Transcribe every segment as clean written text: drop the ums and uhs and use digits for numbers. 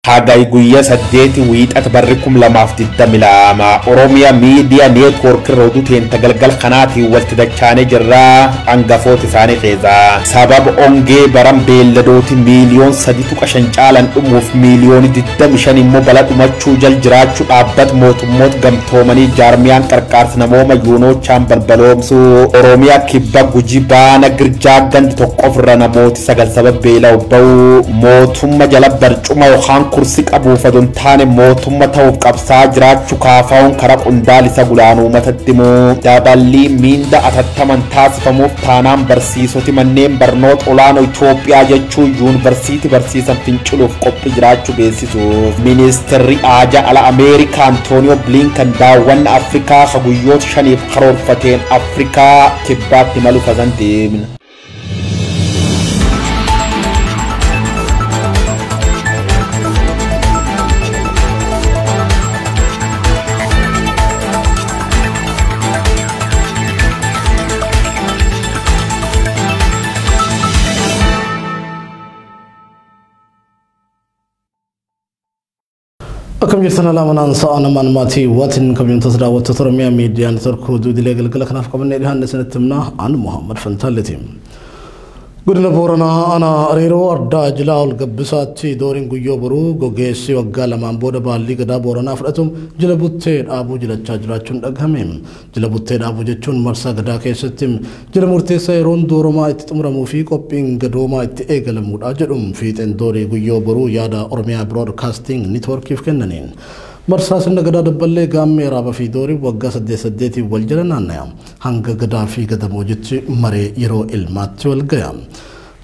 Hagai guyya saddeeti wiixata barrikum lamaaf diddamilama Oromiyaa Miidiyaa Neetwoork roduutiin tagalgal kanaatiin walitti dachaanee jirra hangafoota isaanii keessaa sababa ongee baran beelladooti miiliyoon 3.5 caalan dhumuuf miiliyoon 25 immoo bala dhumachuu jal jiraachuu dhaabbat mootummoota gamtoomanii jaarmiyaan qarqaarsa namooma yuunoochaan balbaloomsu Oromiyaa kibba Gujii baana girjaa gandi tokko ofirra namooti 9 sababa beela obba'u mootummaa jala barcuma yookaan kursi qabu fadontaane mootummaa ta'uuf qabsaa jiraachuu kaafaa'uun karaa qondaalisa gulaanuu mataddimu daballi miinda atattaman taasifamuuf taanaan barsiisoti manneen barnoota olaanoo Itoophiyaa jechuun yuunivarsiitii barsiisan finciluuf qophii jiraachuu beeksisuuf ministeerri aaja ala Ameerikaa Antooniyoo Bilinkan daawwanna Afrikaa guyyoota 5 karoorfateen Afrikaa kibbaatti malu fazanteemna. أكمل جرتنا لا من أنسى أنا من ماتي واتن كم تصدق وتترمي ميديا نترك حدود لقل قل خناف قبل نيرهن نسنة تمنا عن محمد فنتالتيم قلنا بورنا أنا أريرو أردا جلا القبسات دورين قيو برو قوجيسي وقال ما بودا بالي قدا بورنا فرأتم جلبوتين أبو جلا تجراتون أقهمهم جلبوتين أبو جتون مرسا قدا كيستم جلمورتي سيرون دورو ما اتتمر موفيق وبين قدو ما اتئقل مود أجرم فيتن دوري قيو برو يادا أرميا برودكاستينج نتورك كيف كننين مرسا سنة قدا دبالي قام ميرابا في دوري وقا سديتي والجلنا نيام هنگا قدا في قدا موجت مري يرو المات والقيام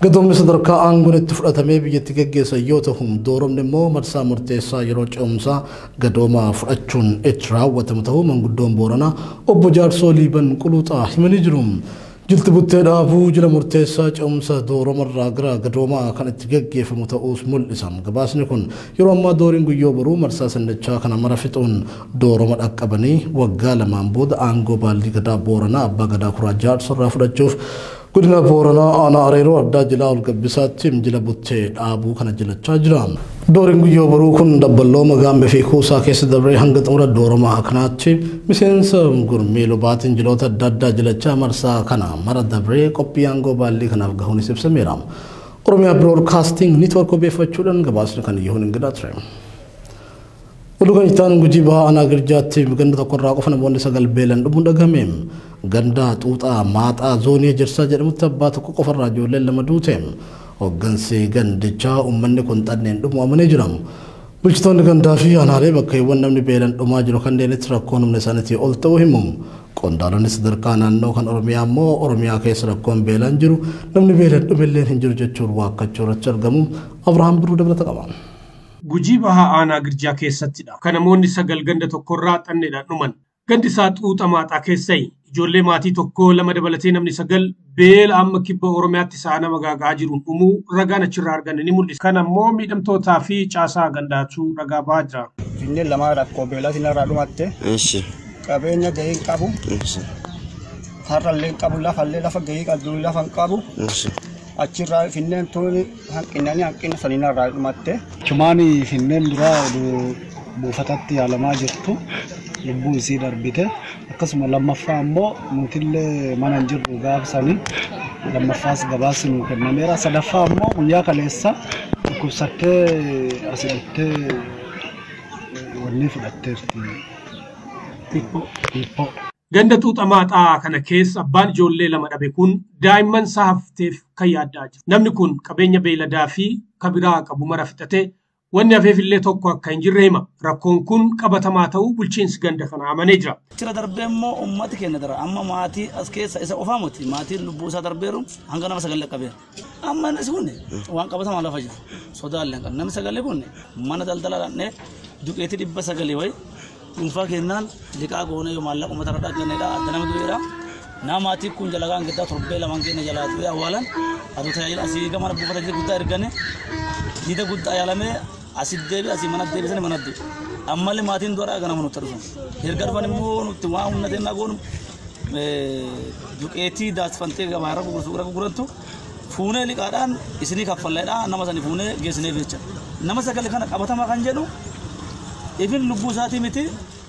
قدوم صدركا آنغون اتفرأتمي بيتكاقيا سيوتهم دورم نمو مرسا مرتيسا يرو چومسا قدوما فرأتشون اترا وتمتهو من قدوم بورنا أبو جار سوليبن قلوطا حمني جروم جلت بوتين أبو جل مرتيسا چومسا دورم الراقرا قدوما كان اتكاقيا فمتأوس مل إسام قباس نكون يرو ما دورين قيو برو مرسا سنجا كان مرفتون دورم الأكبني وقال مانبود آنغو بالي قدا بورنا أبا قدا خراجات صراف رجوف قلنا بورنا أنا أريرو أبدا جلا القبسات تيم جلا بوتين أبو كان جلا تجرام دورين قيو برو كن دبلو مقام بفيكو ساكيس دبري هنگت أورا دورما أكنات تيم مسين سم قرميلو باتن جلو تدادا جلا مرسا كان مرد دبري كوبي أنغو بالي كان أفغهوني سبسا ميرام أورميا برودكاستينج نتوركو بيفتشولن قباسن كان يهون انقدات ريم ولغن يتان قجيبها أنا قرجاتي بغندا تقرى قفنا بوند سقل بيلن لبون دقاميم غندا توتا ماتا زوني جرسا جر متبات قفر راجو لما دوتيم وغنسي غندجا أمني كنتانين لما أمني جرام بلشتون غندا في أنا ريبا كي ونمني بيلن أماجرو كندي نتركون من سنتي أولتوهمم كوندالو نسدر كانان نو كان أرميا مو أرميا كيسركون بيلن جرو نمني بيلن أملين هنجر جتشور واقع جورا چرغمو أبراهام برو دبلا تقامان Gujii bahaa aanaa girjaa keessattidha. Kan namoonni 9 ganda tokkorraa xannedha dhuman. Gandi isaa xuuxa maaxaa keessayi. Ijoollee maatii tokko 2 dabalatee namni 9 beela amma kibba Oromiyaatti saana magaagaa jiruun dhumuu ragaan achirraa arganne ni mul'isa. Kan ammoo miidhamtootaa fi caasaa gandaatu ragaa bahaa jira. Finneen lama rakkoo beelaa sinarraa dhumatte. Qabeenya gahee qabu. Harrallee qabu lafa gahee qabu lafa qabu. Achirraa finneen tuni hanqina saninarraa dhumatte. Chumaani finneen duraa buufatatti yaalamaa jirtu lubbuu isii darbite akkasuma lammaffaa ammoo nutillee mana hin jirru gaafsanii lammaffaas gabaasni nuu kennameera sadaffaa ammoo guyyaa kaleessa dhukkubsattee asitti wanni fudhatteerti. Hippoo. Ganda xuuxa maaxaa kana keessa abbaan ijoollee 2 dhabe kun daa'imman isaa hafteef kan yaaddaa jira. Namni kun qabeenya beeladaa fi kabiraa qabu mara fixatee wanni hafeefillee tokko akka hin jirre hima. Rakkoon kun qabatamaa ta'uu bulchiinsi ganda kana amanee jira. Tira darbee immoo uummati keenya dara amma maatii as keessa isa qofaa miti maatiin lubbuu isaa darbeeru hanga nama 9 qabeera. Amma inni kun waan qabatamaa lafa jiru sodaallee kan namni 9 kun mana daldalaa dhannee duqeetii 900 wayi dhuunfaa kennaan liqaa goonee yoo maallaqa uummata irra dhagganneedha adda nama dureera. Namaatii kun jalagaan giddaa torbee 2 keenya jalaa turee awwaalan aduu tajaajila asii gama buufata guddaa ergane diida guddaa yaalamee asii deebi asii mana deebisanii mana deebi. Ammallee maatiin dura ganama nutti argamu. Erga dhufan immoo nutti waan humna teennaa goonu duqeetii daasfantee gabaarra gurgurantu fuunee liqaadhaan isinii kaffalleedhaan nama sani fuunee geessineef jecha. Nama sagalee kana qabatamaa kan jedhu ifin lubbuu isaatii miti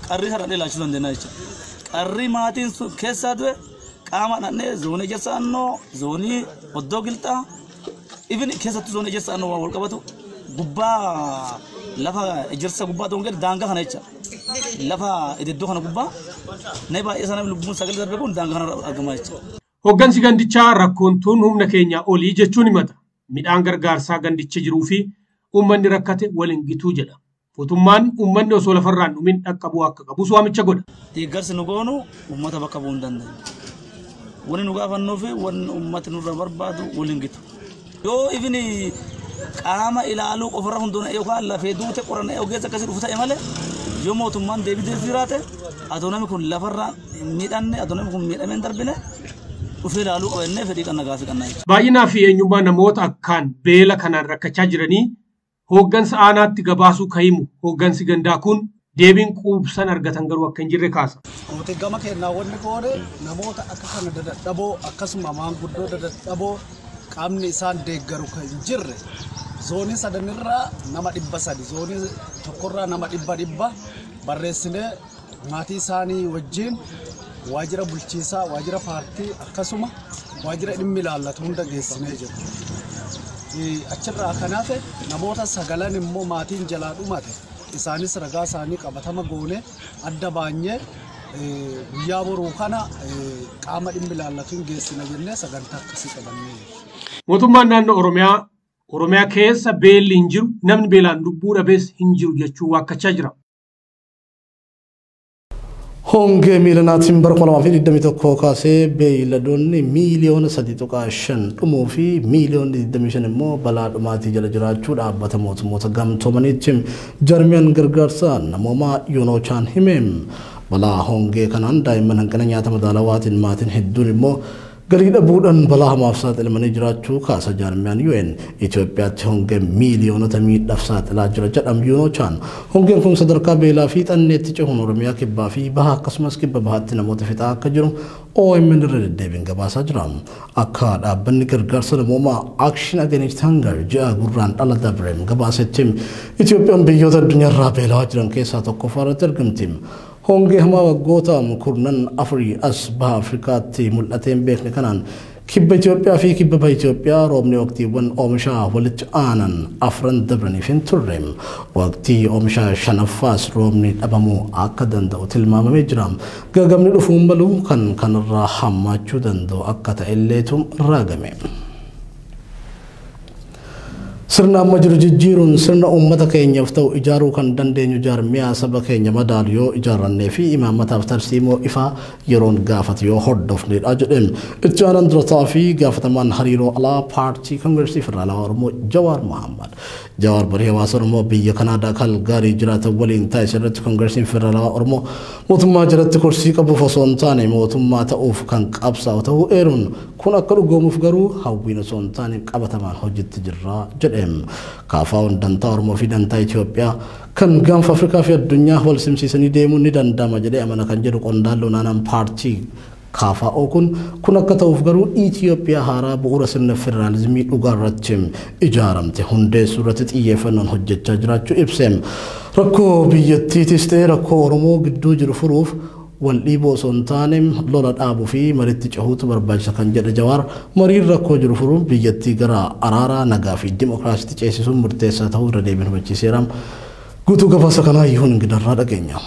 qarrii sadhadhee laachuu dandeenya jecha. Qarrii maatiin keessaa du'e qaama dhannee zoonii Ejjersaannoo, zoonii Oddoo Gilxaa, ifin keessattuu zoonii Ejjersaannoo waan wal qabatu gubbaa lafa Ejjersa gubbaa ta'uun gadi daangaa kana jecha. Lafa iddoo kana gubbaa na baay'ee sana lubbuun sagalee darbe kun daangaa kana argamaa jecha. Hoggansi gandichaa rakkoon tun humna keenya olii jechuun himata. Midhaan gargaarsaa gandicha jiruu fi uummanni rakkate waliin gituu jedha. Mootummaan uummanni osoo lafarraan dhumin dhaqqabuu akka qabus waamicha godha. Deeggarsi nu goonu uummata bakka bu'uu hin dandeenye. Wanni nu gaafannuu fi wanni uummati nurra barbaadu waliin gitu. Yoo ifini qaama ilaaluu qofarra hundoona yookaan lafee duute qorannaa ogeessa akkasii dhufu ta'e malee yoo mootummaan deebitee jiraate adoo namni kun lafarraan miidhamne adoo namni kun miidhamee hin darbine dhufee ilaaluu qabannee fedhii kan nagaafii kan naayicha. Baay'inaa fi eenyummaa namoota akkaan beela kanaan rakkachaa jiranii hooggansa aanaatti gabaasuu kahimu hooggansi gandaa kun deebiin quubsan argatan garuu akka hin jirre kaasa. Nuti gama keenyaa wanni goone namoota akka kana dadhaboo akkasuma maanguddoo dadhaboo qaamni isaan deeggaru kan hin jirre zoonii sadanirraa nama 300 zoonii tokkorraa nama 100 barreessinee maatii isaanii wajjin waajjira bulchiisaa waajjira paartii akkasuma waajjira dhimmi ilaallatu hunda geessinee jiru. Achirraa kanaaf namoota 9 immoo maatiin jalaa dhumate isaanis ragaa isaanii qabatama goone adda baanyee guyyaa boruu kana qaama dhimmi ilaallatuun geessina jennee sagantaa akkasii qabannee jiru. Mootummaan naannoo Oromiyaa keessa beelli hin jiru namni beelaan lubbuu dhabees hin jiru jechuu waakkachaa jira. Hongee miilanaatiin bara 2021 kaasee beeyladoonni miiliyoona 3.5 dhumuu fi miiliyoona 25 immoo balaa dhumaatii jala jiraachuu dhaabbata mootummoota gamtoomaniitti jarmiyaan gargaarsaa namoomaa yuunoochaan himeem. Balaa hongee kanaan daa'imman hanqina nyaata madaalawaatiin maatiin hedduun immoo galii dhabuudhaan balaa hamaaf saaxilamanii jiraachuu kaasa jarmiyaan UN Itoophiyaatti hongee miiliyoonota miidhaaf saaxilaa jira jedhama yuunoochaan. Hongeen kun sadarkaa beelaa fi xanneetti cehuun Oromiyaa kibbaa fi bahaa akkasumas kibba bahaatti namoota fixaa akka jiru OMN irra deddeebiin gabaasaa jira. Akka dhaabbanni gargaarsa namoomaa Action Against Hunger ji'a gurraan dhala dabreem gabaasetti Itoophiyaan biyyoota addunyaarraa beelaa jiran keessaa tokkoffaa irratti argamti. Hongee hamaa waggoota kurnan afurii as baha Afrikaatti mul'ateen beekne kanaan kibba Itoophiyaa fi kibba baha Itoophiyaa roobni waqtiiwwan oomishaa walitti aanan afran dabraniif hin turre. Waqtii oomishaa shanaffaas roobni dhabamuu akka danda'u tilmaamamee jira. Gagamni dhufuun malu kan kanarraa hammaachuu danda'u akka ta'elleetu raagame. Sirna amma jiru jijjiiruun sirna uummata keenyaaf ta'u ijaaruu kan dandeenyu jaarmiyaa saba keenya madaalu yoo ijaarrannee fi imaammataaf tarsiimoo ifaa yeroon gaafatu yoo hordofnedha jedheen itti aanaan durataa fi gaafatamaan hariiroo alaa paartii Koongireesii Federaalawaa Oromoo Jawaar Mohammad. Jawaar barii hawaasa Oromoo biyya Kanaadaa Kalgaarii jiraatan waliin taasise irratti Koongireesiin Federaalawaa Oromoo mootummaa jalatti kursii qabuuf osoo hin taane mootummaa ta'uuf kan qabsaa'u ta'uu eeruun kun akka dhugoomuuf garuu hawwiin osoo hin taane qabatamaan hojiitti jirra jedhe. Kaafaawwan dantaa Oromoo fi dantaa Itoophiyaa kan gaanfa Afrikaa fi addunyaa wal simsiisanii deemuun ni danda'ama jedhee amana kan jedhu qondaaltonni aanaan paartii KFO kun akka ta'uuf garuu Itoophiyaa haaraa bu'uura sirna federaalizimii dhugaa irratti ijaaramte hundeessuu irratti xiyyeeffannoon hojjechaa jiraachuu ibseem. Rakkoo biyyattiitis ta'ee rakkoo Oromoo gidduu jiru furuuf والإيبو سنتانم لولا أبو في مريت جهود برباج كان جد جوار مرير ركو جرفرون بيجتي جرا أرارا نجافي ديمقراطية تجسسون مرتسا تهو ردي من وجه سيرام قطو كفاس كنا يهون قدر رada كينيا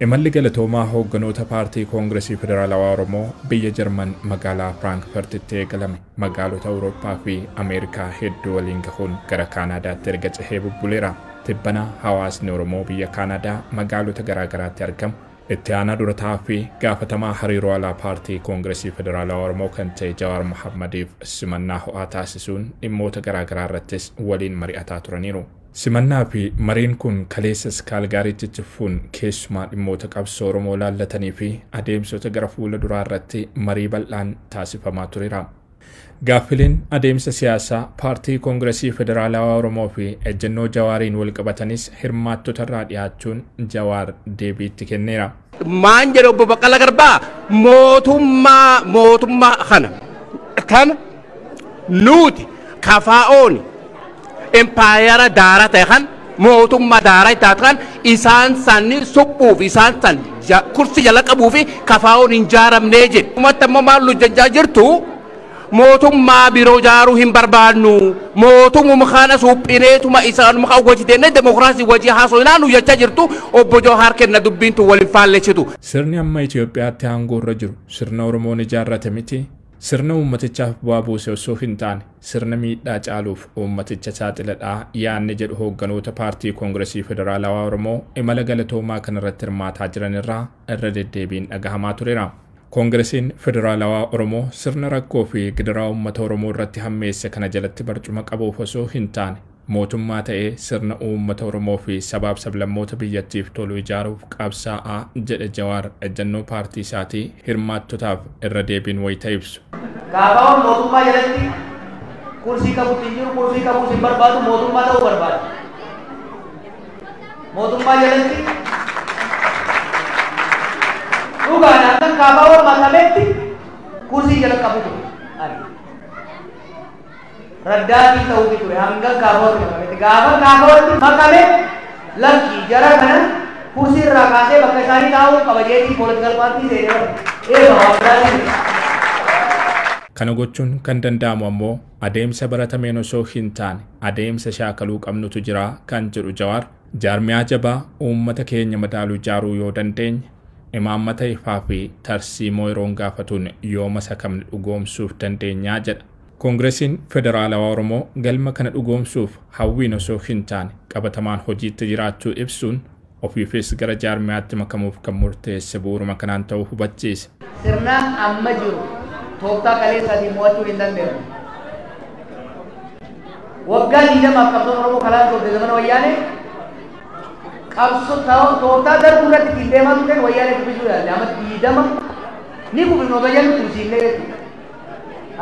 Imalli galatoomaa hoogganoota paartii Koongireesii Federaalawaa Oromoo biyya Jarman magaalaa Firaankfurtitti eegalame magaalota Awurooppaa fi Ameerikaa hedduu waliin gahuun gara Kaanaadaatti erga cehee bubbuleera. Tibbana hawaasni Oromoo biyya Kaanaadaa magaalota garaagaraatti argamu itti aanaa durataa fi gaafatamaa hariiroo alaa paartii Koongireesii Federaalawaa Oromoo kan ta'e Jawaar Mohammadiif simannaa ho'aa taasisuun dhimmoota garaagaraa irrattis waliin mari'ataa turaniiru. Simannaa fi mariin kun kaleessas Kaalgaariitti cifuun keessumaa dhimmoota qabsoo Oromoo laallatanii fi adeemsota gara fuula duraa irratti marii bal'aan taasifamaa tureera. Gaaffileen adeemsa siyaasaa paartii Koongiresii Federaalawaa Oromoo fi ejjennoo Jawaariin wal qabatanis hirmaattota irraa dhiyaachuun Jawaar deebiitti kenneera. Maan jedhe obbo Baqqalaa Garbaa mootummaa kana nuti kafaa'oon empaayera daaraa ta'e kan mootummaa daaraa taate kan isaan sanni suphuuf isaan san kursi jala qabuu fi kafaa'oon hin jaaramnee jedhe. Uummatta immoo maal hojjechaa jirtu mootummaa biroo jaaruu hin barbaannu mootummaa kana suphineetuma isaanuma kan wajjiteenna demokiraasii wajjii haasofnaan hojjechaa jirtu obbo Jawaar kenna dubbiintu waliin faalleessitu. Sirni amma Itoophiyaatti aangoo irra jiru sirna Oromoon ijaarrate miti. Sirna uummatichaaf bu'aa buuse osoo hin taane sirna miidhaa caaluuf uummaticha saaxiladhaa yaanni jedhu hoogganoota paartii Koongiresii Federaalawaa Oromoo imala galatoomaa kanarratti hirmaataa jiran irraa irra deddeebiin dhagahamaa tureera. Koongiresiin Federaalawaa Oromoo sirna rakkoo fi gidiraa uummata Oromoo irratti hammeesse kana jalatti barcuma qabuuf osoo hin taane mootummaa ta'ee sirna uummata Oromoo fi sabaaf sablammoota biyyattiif tolu ijaaruuf qabsaa'aa jedhe Jawaar ejjennoo paartii isaatii hirmaattotaaf irra deebiin wayita ibsu. Gaafa mootummaa jalatti kursii qabuutti hin jiru kursii qabuus hin barbaadu mootummaa ta'uu barbaada. Mootummaa jalatti dhugaadhaan kan gaafa makametti kursii jala qabutu. Raddaatii ta'uu ture hanga gaafa makame lakki jara kana kursii irraa kaasee bakka isaanii taa'uu qaba jeetii pooletikal paartii seenee Kana gochuun kan danda'amu ammoo adeemsa baratameen osoo hin taane adeemsa shaakaluu qabnutu jira kan jedhu Jawaar jaarmiyaa jabaa uummata keenya madaaluu ijaaruu yoo dandeenye imaammata ifaa fi tarsiimoo yeroon gaafatuun yooma sakamne dhugoomsuuf dandeenyaa jedha. Koongiresiin Federaalawaa Oromoo galma kana dhugoomsuuf hawwiin osoo hin taane qabatamaan hojiitti jiraachuu ibsuun ofiifis gara jaarmiyaatti makamuuf kan murteesse bu'uuruma kanaan ta'uu hubachiise. Sirna amma jiru tooftaa kaleessaatiin mo'achuu hin dandeenye. Waggaa 20 qabsoon Oromoo kalaan turte zamana wayyaanee qabsoo tooftaa darbuu irratti ittiin deemaa turteen wayyaanee dubbisuu yaalle amma 20 ni gubinoo bayyan tursiillee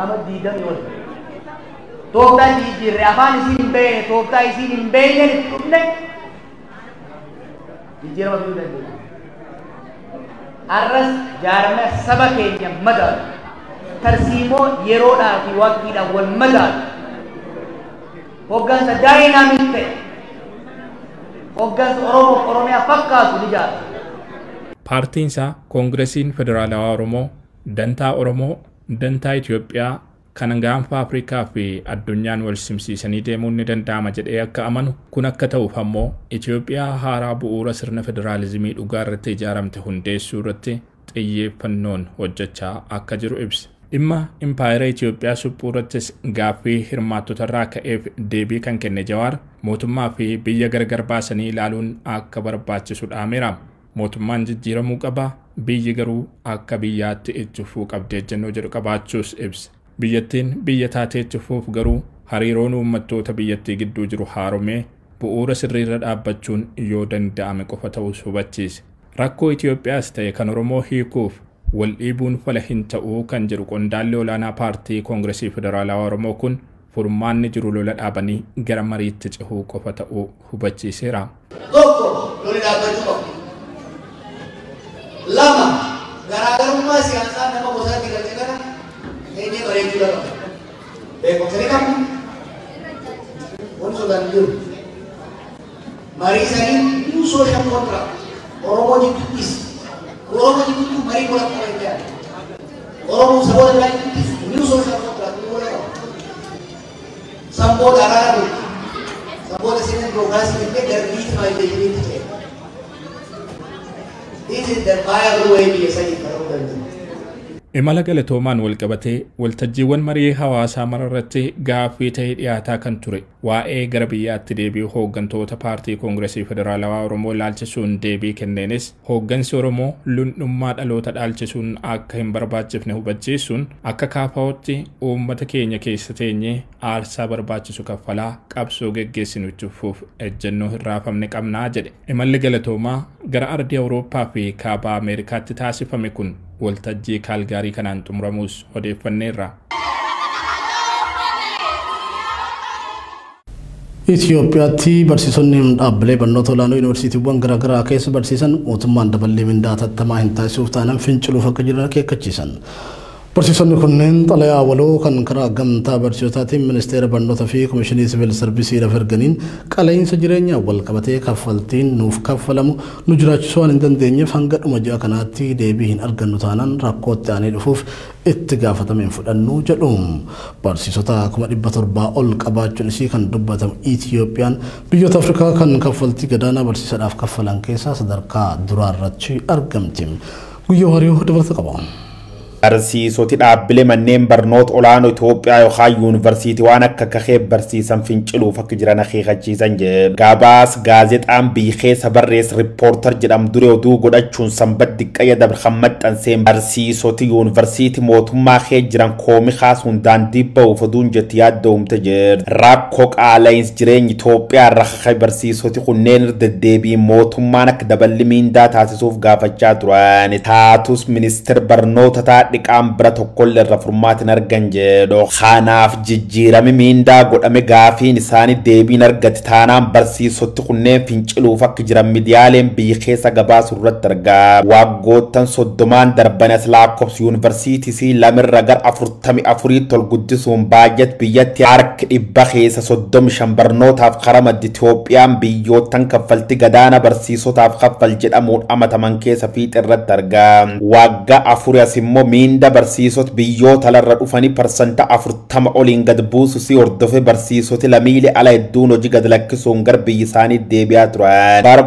ama 20 wal tooftaa jijjiirre afaan isiin hin beekne tooftaa isiin hin beekne itti dhufne jijjiirama fiduu dandeenya. Arras jaarmee saba keenya madaalu tarsiimoo yeroodhaa fi waqtiidhaan wal madaalu hoggansa daayinaamik ta'e hoggansa Oromoof Oromiyaa fakkaatu ni jaala. Paartiin isaa Koongiresiin Federaalawaa Oromoo dantaa Oromoo dantaa Itoophiyaa kan gaanfa Afrikaa fi addunyaan wal simsiisanii deemuun ni danda'ama jedhee akka amanu kun akka ta'uuf ammoo Itoophiyaa haaraa bu'uura sirna federaalizimii dhugaa irratti ijaaramte hundeessuu irratti xiyyeeffannoon hojjechaa akka jiru ibsa. Dhimma impaayera Itoophiyaa suphuu irrattis gaaffii hirmaattota irraa ka'eef deebii kan kenne Jawaar mootummaa fi biyya gargar baasanii ilaaluun akka barbaachisu dhaameera. Mootummaan jijjiiramuu qaba biyyi garuu akka biyyaatti itti fufuu qabdi ejjennoo jedhu qabaachuus ibsa. Biyyattiin biyya taatee itti fufuuf garuu hariiroon uummattoota biyyattii gidduu jiru haaromee bu'uura sirriirra dhaabbachuun yoo danda'ame qofa ta'us hubachiise. Rakkoo Itoophiyaas ta'e kan Oromoo hiikuuf wal dhiibuun fala hin ta'uu kan jedhu qondaalli olaanaa paartii Koongiresii Federaalawaa Oromoo kun furmaanni jiru lola dhaabanii gara mariitti cehuu qofa ta'uu hubachiiseera. Lama garaagarummaa siyaasaa nama gosaatti galche kana eenyee bareechuu lama beekumsanii qabu wanti sodaan jiru marii sanii new social contract Oromoo jidduuttis Oromoo jidduutti marii gola qaba hin jedhan Oromoo saboota biraa jidduuttis new social contract gola qaba saboota araara saboota seenaa dimookiraasii jennee darbiitti maal jedhaniitti ta'e. This is the viable way to say Imala galatoomaan wal qabatee waltajjiiwwan marii hawaasaa mararratti gaaffii ta'ee dhiyaataa kan ture waa'ee gara biyyaatti deebi'uu hooggantoota paartii Koongiresii Federaalawaa Oromoo ilaalchisuun deebii kenneenis hooggansi Oromoo lundhummaa dhaloota dhaalchisuun akka hin barbaachifne hubachiisuun akka kaafa'ootti uummata keenya keessa teenyee aarsaa barbaachisu kaffalaa qabsoo geggeessinu itti fufuuf ejjennoo hin raafamne qabnaa jedhe. Imalli galatoomaa gara ardii Awurooppaa fi kaaba Ameerikaatti taasifame kun waltajjii Kaalgaarii kanaan xumuramuus odeeffanneerra. Itoophiyaatti barsiisonni dhaabbilee barnoota olaanoo yuunivarsiitiiwwan garaagaraa keessa barsiisan mootummaan daballee mindaa tattamaa hin taasisuuf taanaan finciluuf akka jiran akeekkachiisan. Barsiisonni kunneen xalayaa waloo kan karaa gamtaa barsiisotaatiin ministeera barnootaa fi komishinii siviil sarvisiidhaaf erganiin qaala'insa jireenyaa wal qabatee kaffaltiin nuuf kaffalamu nu jiraachisuu waan hin dandeenyeef hanga dhuma ji'a kanaatti deebii hin argannu taanaan rakkootti aanee dhufuuf itti gaafatameen fudhannu jedhu. Barsiisota 700 ol qabaachuun isii kan dubbatamu Itiyoophiyaan biyyoota Afrikaa kan kaffaltii gadaanaa barsiisaadhaaf kaffalan keessaa sadarkaa duraarratti argamti. Guyyaa Hariyoo dabalata qaba. barsiisoti dhaabbilee manneen barnoota olaanoo Itoophiyaa yookaan yuunivarsiitii waan akka kahee barsiisan finciluuf akka jiran akeekkachiisan jedhe. Gabaas gaazexaan biikeessa barreessa riippoortar jedhamu dure oduu godhachuun sanbat diqqayya dabarkan maxxanseen barsiisoti yuunivarsiitii mootummaa kee jiran koomii kaasuun daandii ba'uuf oduun jetti yaadda'umte jedhe. Rakkoo qaala'insi jireenyi Itoophiyaa irra kakee barsiisoti kunneen deddeebiin mootummaan akka daballi miindaa taasisuuf gaafachaa turan. Taatus ministeera barnoota dhiqaan bira tokkollee irra furmaatiin argan jedhu. Kanaaf jijjiirami miindaa godhame gaafiin isaanii deebiin argate taanaan barsiisoti kunneen finciluuf akka jiran miidiyaaleen biyya keessa gabaasu irratti argaa. Waggoottan 30 darbanas lakkoofsi yuunivarsiitii lamirra gar 44 tol guddisuun baay'at biyyatti harka 100 keessa 35 barnootaaf karaa maddi Itoophiyaan biyyoottan kaffaltii gadaana barsiisotaaf kaffal jedhamuun amataman keessa fiixa irratti argaa. Waggaa 4 as immoo miinda barsiisota biyyoota alarra dhufanii % 40 oliin gad buusu si hordofee barsiisoti lamiilee ala hedduun hojii gad lakkisuun gar biyyi isaanii deebi'aa turan. Bara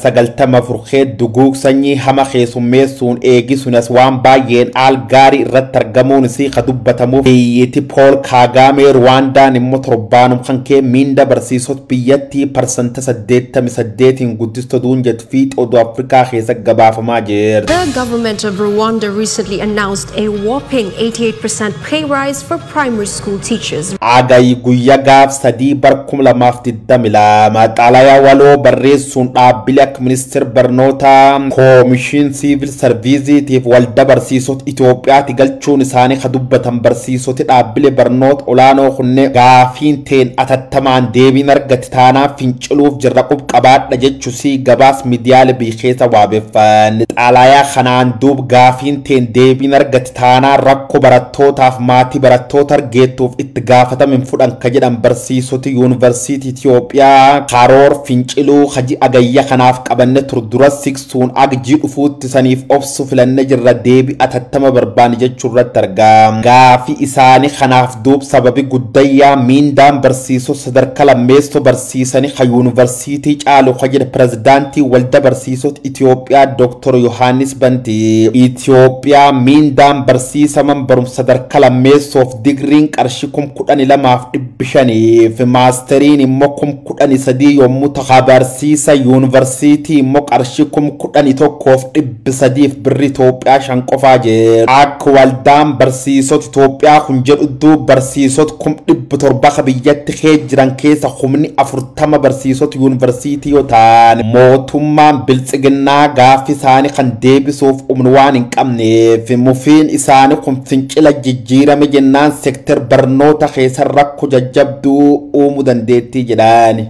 1994 duguug sanyii hama keessummeessuun eegisuunis waan baay'een aal gaarii irratti argamuun isii ka dubbatamuuf biyyatti Pool Kaagaamee Ruwaandaan immoo torbaanum kan kee miinda barsiisota biyyattii % 88 guddistoduun jet fiixee oduu Afrikaa keessa gabaafamaa jira. The government of Rwanda recently announced a whopping 88% pay rise for primary school teachers. Agayi guyyaa gaaf sadii bar 2022 maxxalayaa waloo barreessuun dhaabbilee akka ministeera barnootaa koomishin siivil sarviisiitiif walda barsiisota Itoophiyaatti galchuun isaanii ka dubbatan barsiisoti dhaabbilee barnoota olaanoo kunneen gaafiin teen atattamaan deebiin argate taanaan finciluuf jirra qubqabaadha jechuusii gabaas miidiyaalee biyya keessa waabeeffan. Xalayaa kanaan duub gaafiin teen deebiin argate taanaan rakkoo barattootaaf maatii barattoota argeettuuf itti gaafatamin fudhan ka jedhan barsiisoti yuunivarsiitii Itoophiyaa karoor finciluu haji agayya kanaaf qabanne turdura siksuun agjii dhufuutti saniif obsu filanne jirra deebi atattama barbaani jechuu irratti argaa. Gaafii isaanii kanaaf duub sababi guddayyaa miindaan barsiisota sadarkaa lammeessoo barsiisanii ka yuunivarsiitii caalu ka jedhe pirezidaantii walda barsiisota Itoophiyaa Dr. Yohaannis Bantii. Itoophiyaa miindaan barsiisaman barumsa sadarkaa lammeessoof digriin qarshii 12,500 fi maasteriin immoo 13,000 yommuu ta'u barsiisa yuunivarsiitii immoo qarshii 11,300 birrii Itoophiyaa 5 qofaa jira. Akka waldaan barsiisota Itoophiyaa kun jedhu barsiisota 700 biyyatti kee jiran keessa 40 barsiisota yuunivarsiitii yoo ta'an mootummaan biltsiginnaa gaaffii isaanii kan deebisuuf humna waan hin qabneef mufiin isaanii kun fincila jijjiirame jennaan seektar barnoota keessa rakkoo jajjabduu uumuu dandeettii jedhan.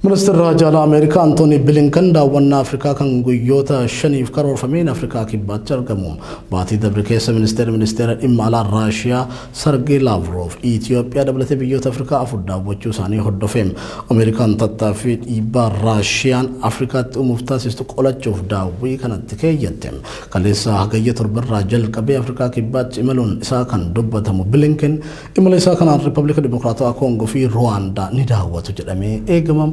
Ministeerri Raajala Ameerikaa Antooni Bilinkan daawwannaa Afrikaa kan guyyoota 5f karoorfameen Afrikaa kibbaatti argamu. Baatii dabre keessa ministeera dhimma alaa Raashiyaa Sergey Lavrov Itoophiyaa dabalatee biyyoota Afrikaa 4 daawwachuu isaanii hordofeem. Ameerikaan tattaaffii dhiibbaa Raashiyaan Afrikaatti uumuuf taasistu qolachuuf daawwii kanatti keeyyatte. Kaleessa hagayya torbarraa jalqabee Afrikaa kibbaatti imaluun isaa kan dubbatamu Bilinkan imala isaa kanaan Riippaabilika Dimokiraatawaa Koongoo fi Ruwaandaa ni daawwatu jedhamee eegama.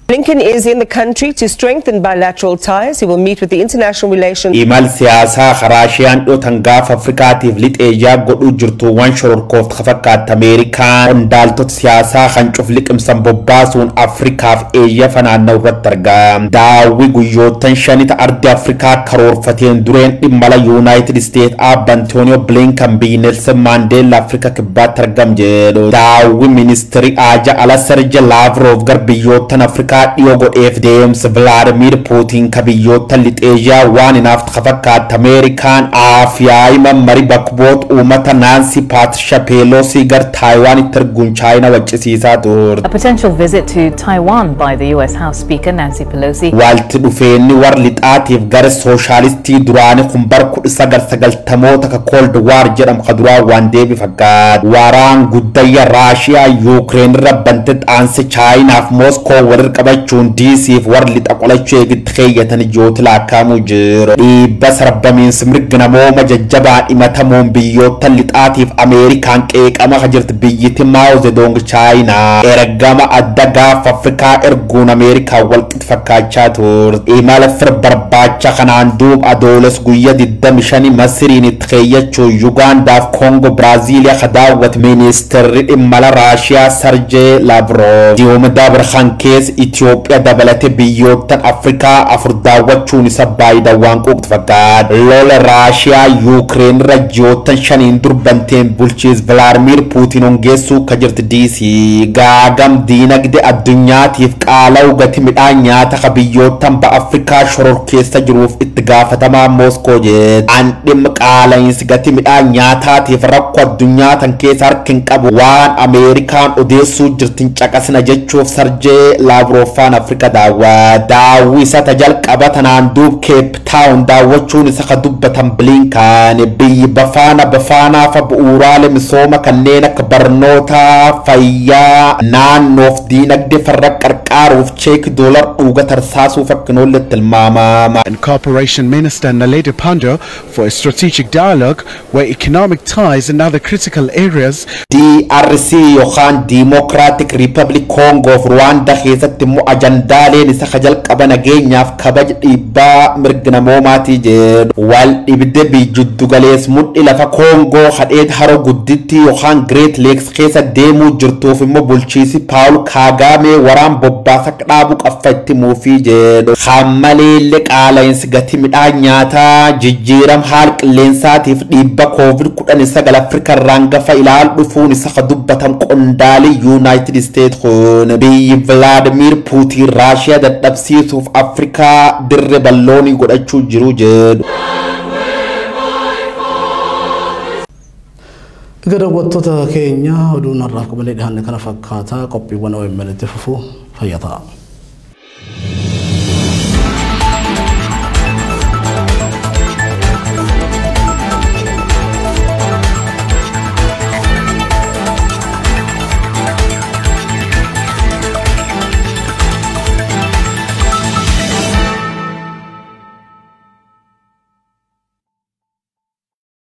Blinken is in the country to strengthen bilateral ties. He will meet with the international relations. Imal siyaasaa Raashiyaan dhotan gaaf Afrikaatiif lixeejaa godhuu jirtu waan shororkoof fakkaata Ameerikaan qondaaltota siyaasaa kan cuf liqimsan bobbaasuun Afrikaaf eeyya fanaanna'u irratti argaa. Daawwi guyyoottan 5 ardi Afrikaa karoorfateen dureen dhimma United States Abba Antonio Blinken biyyi Nelson Mandela Afrika kibbaatti argam jedhu. Daawwi ministeeri Aaja ala Sergey Lavrov gar biyyoottan Afrikaa dhiyoo godheef deemsa Vladimir Putin kabiyyoota lixeeziyaa waan inaaf fakkaata Ameerikaan Afyaayima mari bakboot uummata Nancy Patricia Pelosi gar Taiwan itti erguun China waccisiisaa turte. A potential visit to Taiwan by the US House Speaker Nancy Pelosi. Walti dhufeenni war lixaatiif gara sooshaalistii duraanii kumbar 1990moota ka Cold War jedhamu ka duraa waan deebi fakkaata. Waraan guddayya Raashiyaa Yuukireen irra bante aanse Chaayinaaf Moskoo walir qabachuun DC'f war lixa qolachuu eegitti keeyyatan ijooti laakkaamuu jiru. Dhiibba sarbamiinsi mirga namooma jajjabaan himatamuun biyyoota lixaatiif Ameerikaan qeeqama ka jirti biyyiti Mao Zedong Chaayinaa. Ergama adda gaafa Afrikaa erguun Ameerikaan walqixi fakkaachaa turte. Imala fir barbaacha kanaan duub adooles guyya 25 Masiriin itti keeyyachuu Yugaandaaf Kongo Biraaziiliyaa ka daawwate ministeerri dhimma Raashiyaa Sergey Lavrov. Diyooma dabarkan keessa Itoophiyaa dabalate biyyoottan Afrikaa afur daawwachuun isa baay'ee waan quuqtu fakkaata. Lola Raashiyaa Yuukireen irra ji'oottan 5 durbanteen bulchiis Vladimir Putin hongeessuu ka jirti DC. Gaagam diinagdee addunyaatiif qaala'u gati midhaan nyaata ka biyyoottan ba Afrikaa shoror keessa jiruuf itti gaafatamaa Moskoo jedhe. An dhimma qaala'insi gati midhaan nyaataatiif rakkoo addunyaa tan keessa harkin qabu waan Ameerikaan odeessuu jirtin caqasina jechuuf Sergey Lavrovaan Afrika daawwate. Daawwi isa jalqaba tanaan duub Cape Town daawwachuun isa ka dubbatan Blinken biyyi bafaanaa fa bu'uuraalee misooma kanneen akka barnoota fayyaa naannoof diinagdee farra qarqaaruuf cheek doolar dhuga tarsaasuuf akka noolle tilmaamama. And Cooperation Minister Naledi Pandor for a strategic dialogue where economic ties and other critical areas. DRC yookaan Democratic Republic Congo of Rwanda keessatti immoo ajandaaleen isa ka jalqaba nageenyaaf kabaja dhiibbaa mirga namoomaatii jedhu. Wal dhibde biyyuddu galees mudhi lafa Congo hadheet haro gudditti yookaan Great Lakes keessa deemuu jirtuuf immoo bulchiisi Paul Kagame waraan bobbaasa dhaabu qaffatti muufii jedhu. Hammaleellee qaala'insi gati midhaan nyaataa jijjiiram haal qilleensaatiif dhiibba COVID-19 Afrika irraan gafa ilaal dhufuun isa ka dubbatan qondaalii United States kun biyyi Vladimir Putin Raashiyaa dadhabsiisuuf Afrikaa dirre balloonii godhachuu jiru jedhu. Daawwattoota keenya oduun har'aaf qabalee dhiyaanne kana fakkaata qophiiwwan OMN itti fufuu fayyataa.